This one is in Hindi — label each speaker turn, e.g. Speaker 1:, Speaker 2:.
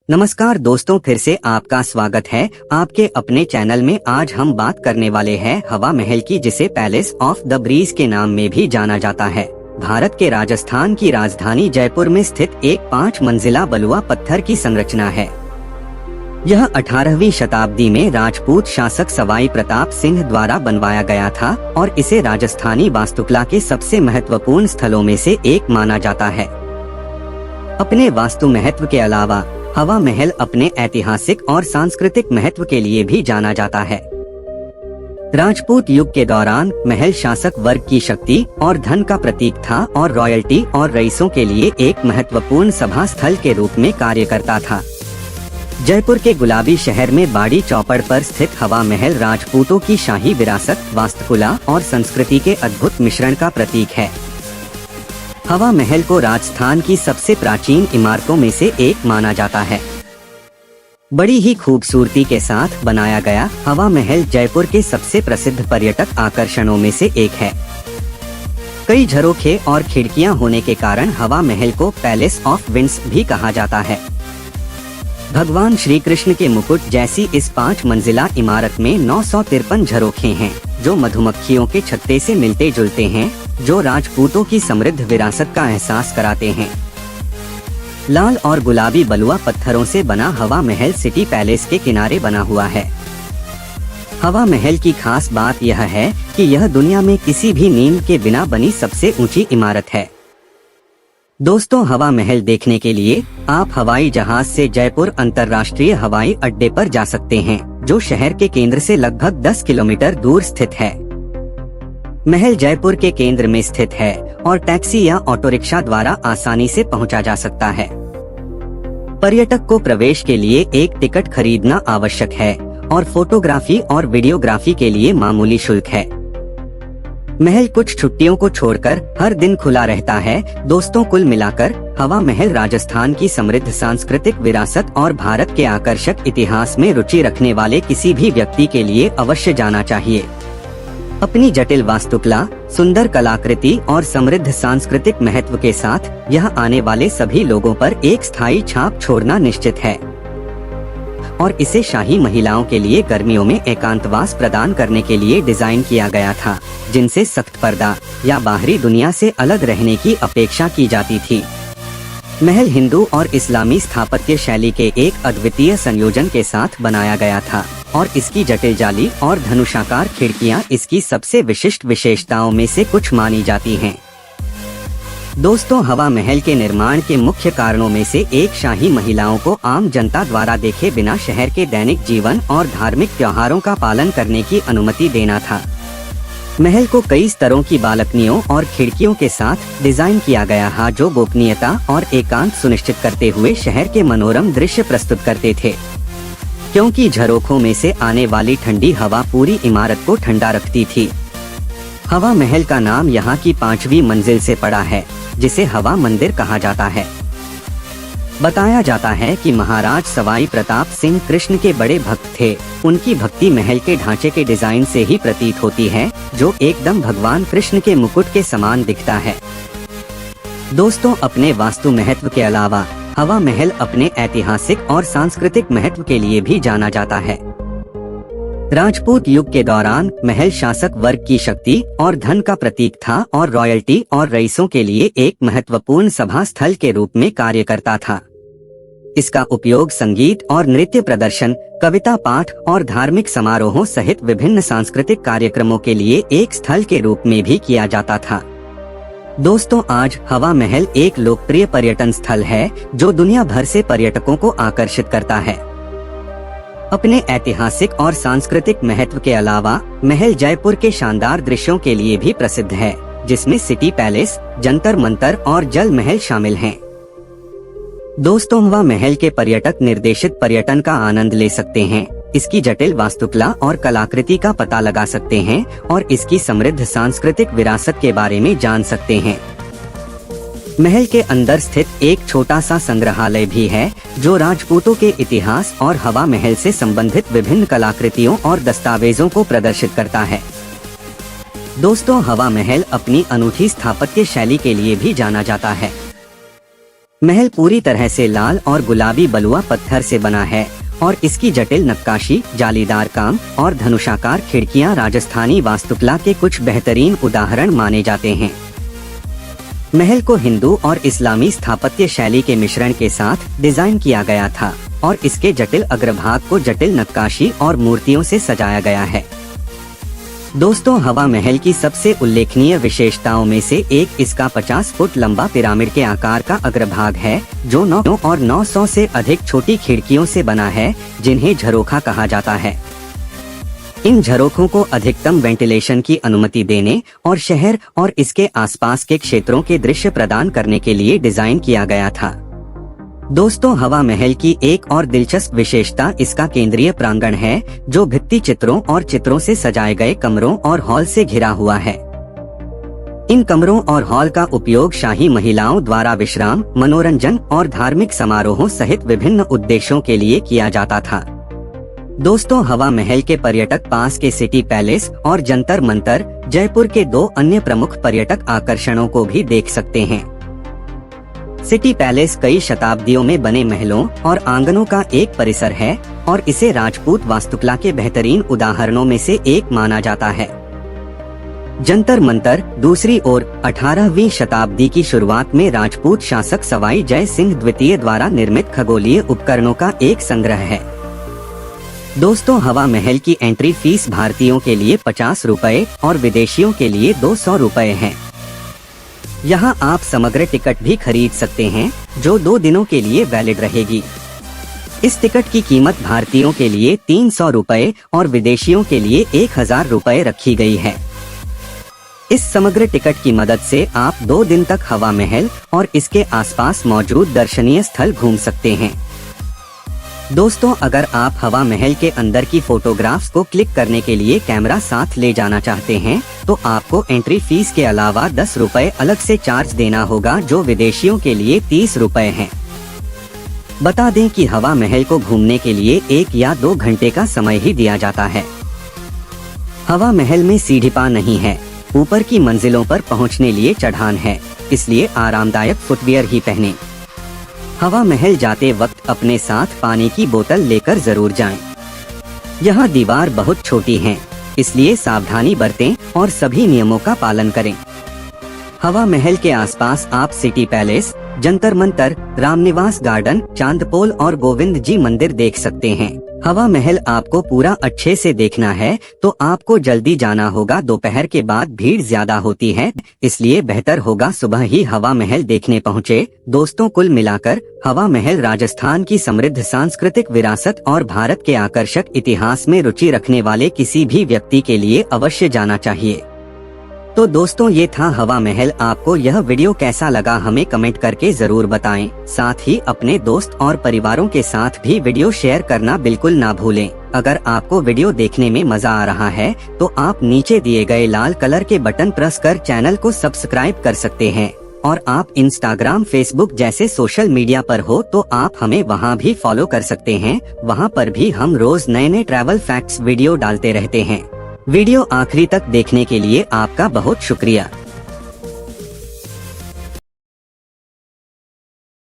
Speaker 1: नमस्कार दोस्तों, फिर से आपका स्वागत है आपके अपने चैनल में। आज हम बात करने वाले हैं हवा महल की, जिसे पैलेस ऑफ द ब्रीज के नाम में भी जाना जाता है। भारत के राजस्थान की राजधानी जयपुर में स्थित एक 5 मंजिला बलुआ पत्थर की संरचना है। यह 18वीं शताब्दी में राजपूत शासक सवाई प्रताप सिंह द्वारा बनवाया गया था और इसे राजस्थानी वास्तुकला के सबसे महत्वपूर्ण स्थलों में से एक माना जाता है। अपने वास्तु महत्व के अलावा हवा महल अपने ऐतिहासिक और सांस्कृतिक महत्व के लिए भी जाना जाता है। राजपूत युग के दौरान महल शासक वर्ग की शक्ति और धन का प्रतीक था और रॉयल्टी और रईसों के लिए एक महत्वपूर्ण सभा स्थल के रूप में कार्य करता था। जयपुर के गुलाबी शहर में बाड़ी चौपड़ पर स्थित हवा महल राजपूतों की शाही विरासत, वास्तुकला और संस्कृति के अद्भुत मिश्रण का प्रतीक है। हवा महल को राजस्थान की सबसे प्राचीन इमारतों में से एक माना जाता है। बड़ी ही खूबसूरती के साथ बनाया गया हवा महल जयपुर के सबसे प्रसिद्ध पर्यटक आकर्षणों में से एक है। कई झरोखे और खिड़कियां होने के कारण हवा महल को पैलेस ऑफ विंड्स भी कहा जाता है। भगवान श्री कृष्ण के मुकुट जैसी इस 5 मंजिला इमारत में 953 झरोखे हैं, जो मधुमक्खियों के छत्ते से मिलते जुलते हैं, जो राजपूतों की समृद्ध विरासत का एहसास कराते हैं। लाल और गुलाबी बलुआ पत्थरों से बना हवा महल सिटी पैलेस के किनारे बना हुआ है। हवा महल की खास बात यह है कि यह दुनिया में किसी भी नींव के बिना बनी सबसे ऊंची इमारत है। दोस्तों, हवा महल देखने के लिए आप हवाई जहाज से जयपुर अंतर्राष्ट्रीय हवाई अड्डे पर जा सकते हैं, जो शहर के केंद्र से लगभग 10 किलोमीटर दूर स्थित है। महल जयपुर के केंद्र में स्थित है और टैक्सी या ऑटो रिक्शा द्वारा आसानी से पहुंचा जा सकता है। पर्यटक को प्रवेश के लिए एक टिकट खरीदना आवश्यक है और फोटोग्राफी और वीडियोग्राफी के लिए मामूली शुल्क है। महल कुछ छुट्टियों को छोड़कर हर दिन खुला रहता है। दोस्तों, कुल मिलाकर हवा महल राजस्थान की समृद्ध सांस्कृतिक विरासत और भारत के आकर्षक इतिहास में रुचि रखने वाले किसी भी व्यक्ति के लिए अवश्य जाना चाहिए। अपनी जटिल वास्तुकला, सुंदर कलाकृति और समृद्ध सांस्कृतिक महत्व के साथ यह आने वाले सभी लोगों पर एक स्थायी छाप छोड़ना निश्चित है और इसे शाही महिलाओं के लिए गर्मियों में एकांतवास प्रदान करने के लिए डिजाइन किया गया था, जिनसे सख्त पर्दा या बाहरी दुनिया से अलग रहने की अपेक्षा की जाती थी। महल हिंदू और इस्लामी स्थापत्य शैली के एक अद्वितीय संयोजन के साथ बनाया गया था और इसकी जटिल जाली और धनुषाकार खिड़कियां इसकी सबसे विशिष्ट विशेषताओं में से कुछ मानी जाती हैं। दोस्तों, हवा महल के निर्माण के मुख्य कारणों में से एक शाही महिलाओं को आम जनता द्वारा देखे बिना शहर के दैनिक जीवन और धार्मिक त्योहारों का पालन करने की अनुमति देना था। महल को कई स्तरों की बालकनियों और खिड़कियों के साथ डिजाइन किया गया है, जो गोपनीयता और एकांत सुनिश्चित करते हुए शहर के मनोरम दृश्य प्रस्तुत करते थे। क्योंकि झरोखों में से आने वाली ठंडी हवा पूरी इमारत को ठंडा रखती थी। हवा महल का नाम यहाँ की 5वीं मंजिल से पड़ा है, जिसे हवा मंदिर कहा जाता है। बताया जाता है कि महाराज सवाई प्रताप सिंह कृष्ण के बड़े भक्त थे। उनकी भक्ति महल के ढांचे के डिजाइन से ही प्रतीत होती है, जो एकदम भगवान कृष्ण के मुकुट के समान दिखता है। दोस्तों, अपने वास्तु महत्व के अलावा हवा महल अपने ऐतिहासिक और सांस्कृतिक महत्व के लिए भी जाना जाता है। राजपूत युग के दौरान महल शासक वर्ग की शक्ति और धन का प्रतीक था और रॉयल्टी और रईसों के लिए एक महत्वपूर्ण सभा स्थल के रूप में कार्य करता था। इसका उपयोग संगीत और नृत्य प्रदर्शन, कविता पाठ और धार्मिक समारोहों सहित विभिन्न सांस्कृतिक कार्यक्रमों के लिए एक स्थल के रूप में भी किया जाता था। दोस्तों, आज हवा महल एक लोकप्रिय पर्यटन स्थल है, जो दुनिया भर से पर्यटकों को आकर्षित करता है। अपने ऐतिहासिक और सांस्कृतिक महत्व के अलावा महल जयपुर के शानदार दृश्यों के लिए भी प्रसिद्ध है, जिसमें सिटी पैलेस, जंतर मंतर और जल महल शामिल हैं। दोस्तों, हवा महल के पर्यटक निर्देशित पर्यटन का आनंद ले सकते हैं, इसकी जटिल वास्तुकला और कलाकृति का पता लगा सकते हैं और इसकी समृद्ध सांस्कृतिक विरासत के बारे में जान सकते हैं। महल के अंदर स्थित एक छोटा सा संग्रहालय भी है, जो राजपूतों के इतिहास और हवा महल से संबंधित विभिन्न कलाकृतियों और दस्तावेजों को प्रदर्शित करता है। दोस्तों, हवा महल अपनी अनूठी स्थापत्य शैली के लिए भी जाना जाता है। महल पूरी तरह से लाल और गुलाबी बलुआ पत्थर से बना है और इसकी जटिल नक्काशी, जालीदार काम और धनुषाकार खिड़कियां राजस्थानी वास्तुकला के कुछ बेहतरीन उदाहरण माने जाते हैं। महल को हिंदू और इस्लामी स्थापत्य शैली के मिश्रण के साथ डिजाइन किया गया था और इसके जटिल अग्रभाग को जटिल नक्काशी और मूर्तियों से सजाया गया है। दोस्तों, हवा महल की सबसे उल्लेखनीय विशेषताओं में से एक इसका 50 फुट लंबा पिरामिड के आकार का अग्रभाग है, जो 9 और 900 से अधिक छोटी खिड़कियों से बना है, जिन्हें झरोखा कहा जाता है। इन झरोखों को अधिकतम वेंटिलेशन की अनुमति देने और शहर और इसके आसपास के क्षेत्रों के दृश्य प्रदान करने के लिए डिजाइन किया गया था। दोस्तों, हवा महल की एक और दिलचस्प विशेषता इसका केंद्रीय प्रांगण है, जो भित्ति चित्रों और चित्रों से सजाए गए कमरों और हॉल से घिरा हुआ है। इन कमरों और हॉल का उपयोग शाही महिलाओं द्वारा विश्राम, मनोरंजन और धार्मिक समारोहों सहित विभिन्न उद्देश्यों के लिए किया जाता था। दोस्तों, हवा महल के पर्यटक पास के सिटी पैलेस और जंतर मंतर, जयपुर के 2 अन्य प्रमुख पर्यटक आकर्षणों को भी देख सकते हैं। सिटी पैलेस कई शताब्दियों में बने महलों और आंगनों का एक परिसर है और इसे राजपूत वास्तुकला के बेहतरीन उदाहरणों में से एक माना जाता है। जंतर मंतर दूसरी ओर 18वीं शताब्दी की शुरुआत में राजपूत शासक सवाई जय सिंह द्वितीय द्वारा निर्मित खगोलीय उपकरणों का एक संग्रह है। दोस्तों, हवा महल की एंट्री फीस भारतीयों के लिए 50 रुपए और विदेशियों के लिए 200 रुपए है। यहाँ आप समग्र टिकट भी खरीद सकते हैं, जो 2 दिनों के लिए वैलिड रहेगी। इस टिकट की कीमत भारतीयों के लिए 300 रुपए और विदेशियों के लिए 1000 रुपए रखी गई है। इस समग्र टिकट की मदद से आप 2 दिन तक हवा महल और इसके आसपास मौजूद दर्शनीय स्थल घूम सकते हैं। दोस्तों, अगर आप हवा महल के अंदर की फोटोग्राफ्स को क्लिक करने के लिए कैमरा साथ ले जाना चाहते हैं, तो आपको एंट्री फीस के अलावा 10 रुपए अलग से चार्ज देना होगा, जो विदेशियों के लिए 30 रुपए है। बता दें कि हवा महल को घूमने के लिए 1 या 2 घंटे का समय ही दिया जाता है। हवा महल में सीढ़ीपा नहीं है, ऊपर की मंजिलों पर पहुंचने लिए चढ़ान है, इसलिए आरामदायक फुटवियर ही पहने। हवा महल जाते वक्त अपने साथ पानी की बोतल लेकर जरूर जाएं। यहाँ दीवार बहुत छोटी है, इसलिए सावधानी बरतें और सभी नियमों का पालन करें। हवा महल के आसपास आप city palace, Jantar Mantar, Ramniwas garden, Chandpol और गोविंद जी मंदिर देख सकते हैं। हवा महल आपको पूरा अच्छे से देखना है तो आपको जल्दी जाना होगा। दोपहर के बाद भीड़ ज्यादा होती है, इसलिए बेहतर होगा सुबह ही हवा महल देखने पहुँचे। दोस्तों, कुल मिलाकर हवा महल राजस्थान की समृद्ध सांस्कृतिक विरासत और भारत के आकर्षक इतिहास में रुचि रखने वाले किसी भी व्यक्ति के लिए अवश्य जाना चाहिए। तो दोस्तों, ये था हवा महल। आपको यह वीडियो कैसा लगा हमें कमेंट करके जरूर बताएं। साथ ही अपने दोस्त और परिवारों के साथ भी वीडियो शेयर करना बिल्कुल ना भूलें। अगर आपको वीडियो देखने में मजा आ रहा है तो आप नीचे दिए गए लाल कलर के बटन प्रेस कर चैनल को सब्सक्राइब कर सकते हैं। और आप इंस्टाग्राम, फेसबुक जैसे सोशल मीडिया पर हो तो आप हमें वहाँ भी फॉलो कर सकते हैं। वहाँ पर भी हम रोज नए नए ट्रैवल फैक्ट्स वीडियो डालते रहते हैं। वीडियो आखिरी तक देखने के लिए आपका बहुत शुक्रिया।